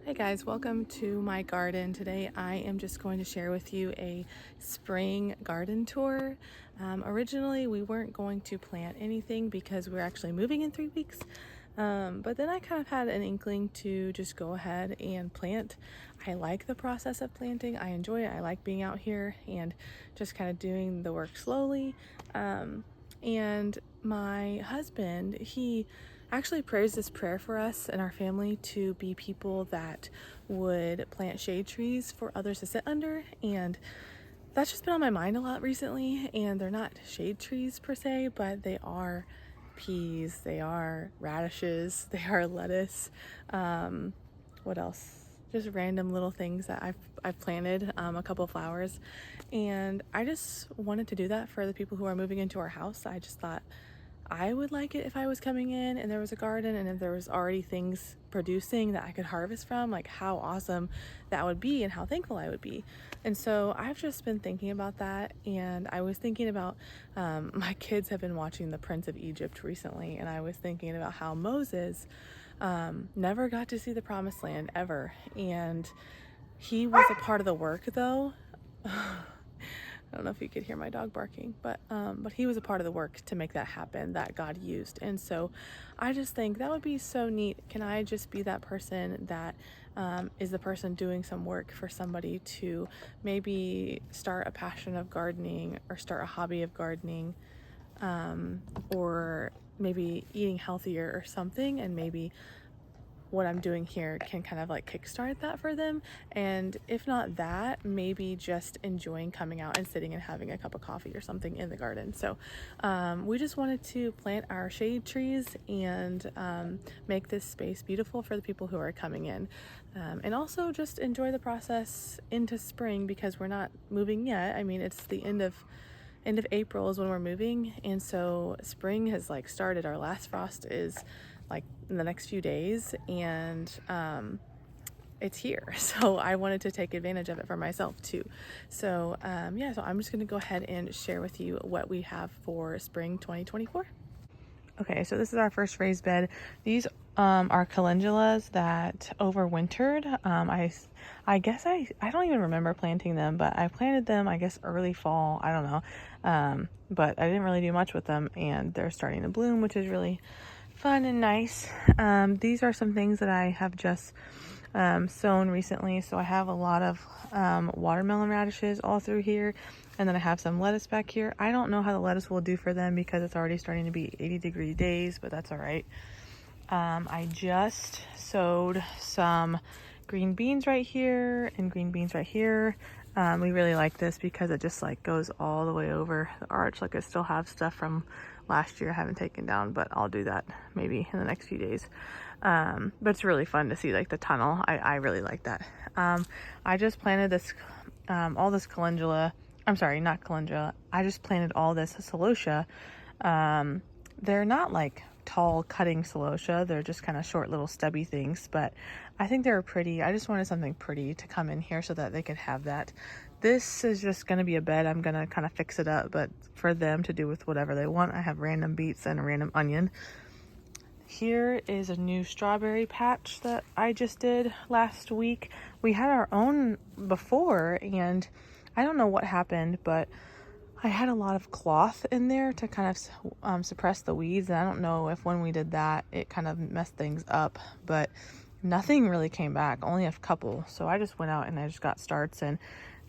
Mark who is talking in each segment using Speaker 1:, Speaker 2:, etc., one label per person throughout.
Speaker 1: Hey guys, welcome to my garden. Today I am just going to share with you a spring garden tour. Originally we weren't going to plant anything because we're actually moving in 3 weeks. But then I kind of had an inkling to just go ahead and plant. I like the process of planting. I enjoy it. I like being out here and just kind of doing the work slowly. And my husband, he actually prays this prayer for us and our family to be people that would plant shade trees for others to sit under. And that's just been on my mind a lot recently. And they're not shade trees per se, but they are peas, they are radishes, they are lettuce. What else? Just random little things that I've planted, a couple of flowers, and I just wanted to do that for the people who are moving into our house. I just thought I would like it if I was coming in and there was a garden and if there was already things producing that I could harvest from, like how awesome that would be and how thankful I would be. And so I've just been thinking about that, and I was thinking about my kids have been watching The Prince of Egypt recently, and I was thinking about how Moses never got to see the promised land ever, and he was a part of the work though. I don't know if you could hear my dog barking, but he was a part of the work to make that happen that God used. And so I just think that would be so neat. Can I just be that person that is the person doing some work for somebody to maybe start a passion of gardening or start a hobby of gardening, or maybe eating healthier or something, and maybe what I'm doing here can kind of like kickstart that for them. And if not that, maybe just enjoying coming out and sitting and having a cup of coffee or something in the garden. So we just wanted to plant our shade trees and make this space beautiful for the people who are coming in, and also just enjoy the process into spring, because we're not moving yet. I mean, it's the end of April is when we're moving, and so spring has like started. Our last frost is like in the next few days, and it's here. So I wanted to take advantage of it for myself too. So yeah, so I'm just gonna go ahead and share with you what we have for spring 2024. Okay, so this is our first raised bed. These are calendulas that overwintered. I guess I don't even remember planting them, but I planted them, I guess, early fall. I don't know. But I didn't really do much with them, and they're starting to bloom, which is really fun and nice. These are some things that I have just sown recently. So I have a lot of watermelon radishes all through here, and then I have some lettuce back here. I don't know how the lettuce will do for them because it's already starting to be 80-degree days, but that's all right. I just sowed some green beans right here and green beans right here. We really like this because it just like goes all the way over the arch. Like I still have stuff from last year I haven't taken down, but I'll do that maybe in the next few days. But it's really fun to see like the tunnel. I really like that. I just planted this, all this calendula. I'm sorry, not calendula. I just planted all this celosia. They're not like tall cutting celosia. They're just kind of short little stubby things, but I think they're pretty. I just wanted something pretty to come in here so that they could have that. This is just going to be a bed. I'm going to kind of fix it up, but for them to do with whatever they want. I have random beets and a random onion. Here is a new strawberry patch that I just did last week. We had our own before, and I don't know what happened, but I had a lot of cloth in there to kind of suppress the weeds, and I don't know if when we did that it kind of messed things up, but nothing really came back, only a couple. So I just went out and I just got starts, and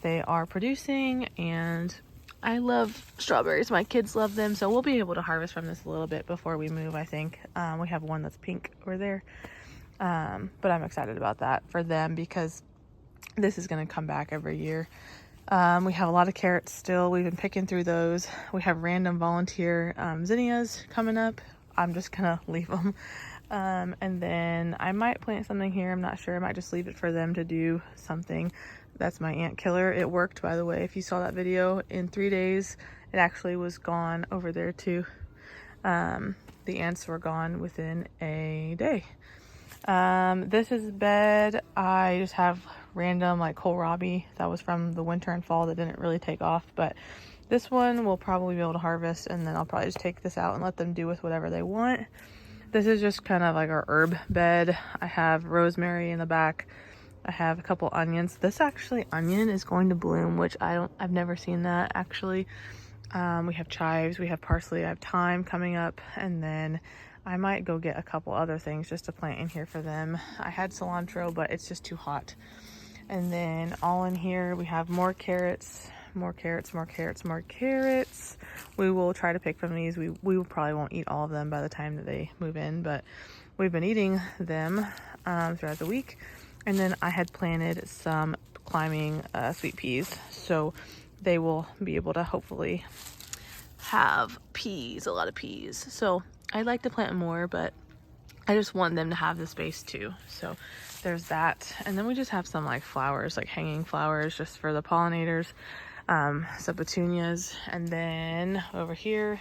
Speaker 1: they are producing, and I love strawberries. My kids love them, so we'll be able to harvest from this a little bit before we move, I think. We have one that's pink over there, but I'm excited about that for them because this is going to come back every year. We have a lot of carrots still. We've been picking through those. We have random volunteer zinnias coming up. I'm just gonna leave them. And then I might plant something here. I'm not sure. I might just leave it for them to do something. That's my ant killer. It worked, by the way. If you saw that video, in 3 days, it actually was gone over there too. The ants were gone within a day. This is bed. I just have random like kohlrabi that was from the winter and fall that didn't really take off, but this one we'll probably be able to harvest, and then I'll probably just take this out and let them do with whatever they want. This is just kind of like our herb bed. I have rosemary in the back, I have a couple onions. This actually onion is going to bloom, which I've never seen that actually. We have chives, we have parsley, I have thyme coming up, and then I might go get a couple other things just to plant in here for them. I had cilantro, but it's just too hot. And then all in here, we have more carrots, more carrots, more carrots, more carrots. We will try to pick from these. We probably won't eat all of them by the time that they move in, but we've been eating them throughout the week. And then I had planted some climbing sweet peas, so they will be able to hopefully have peas, a lot of peas. So I'd like to plant more, but I just want them to have the space too. So there's that. And then we just have some like flowers, like hanging flowers just for the pollinators, some petunias. And then over here,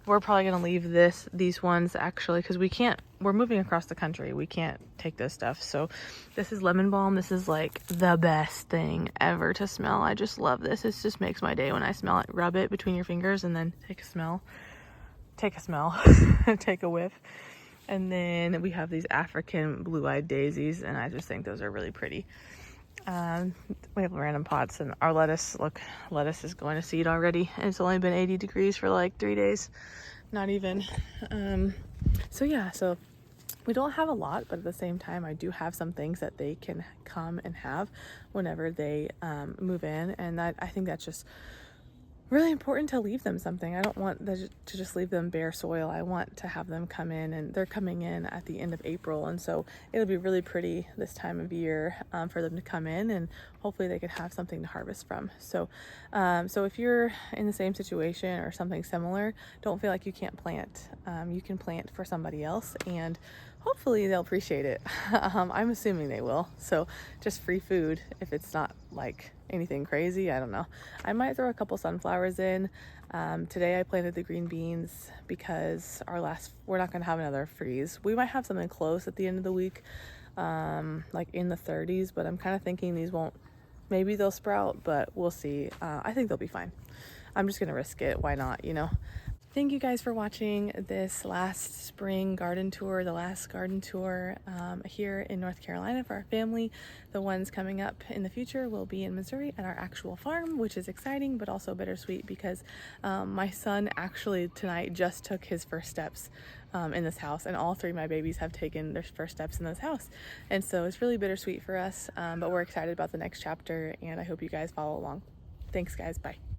Speaker 1: we're probably gonna leave these ones actually, because we're moving across the country. We can't take this stuff. So this is lemon balm. This is like the best thing ever to smell. I just love this. It just makes my day when I smell it. Rub it between your fingers and then take a smell, take a whiff. And then we have these African blue-eyed daisies, and I just think those are really pretty. We have random pots, and our lettuce is going to seed already, and it's only been 80 degrees for like 3 days, not even. So yeah, so we don't have a lot, but at the same time, I do have some things that they can come and have whenever they move in, and I think that's just really important to leave them something. I don't want to just leave them bare soil. I want to have them come in, and they're coming in at the end of April, and so it'll be really pretty this time of year for them to come in, and hopefully they could have something to harvest from. So so if you're in the same situation or something similar, don't feel like you can't plant. You can plant for somebody else, and hopefully they'll appreciate it. I'm assuming they will. So just free food if it's not like anything crazy. I don't know. I might throw a couple sunflowers in. Today I planted the green beans because we're not going to have another freeze. We might have something close at the end of the week, like in the 30s, but I'm kind of thinking these won't, maybe they'll sprout, but we'll see. I think they'll be fine. I'm just going to risk it. Why not, you know? Thank you guys for watching this last spring garden tour, the last garden tour here in North Carolina for our family. The ones coming up in the future will be in Missouri at our actual farm, which is exciting but also bittersweet because my son actually tonight just took his first steps in this house, and all three of my babies have taken their first steps in this house. And so it's really bittersweet for us, but we're excited about the next chapter, and I hope you guys follow along. Thanks guys, bye.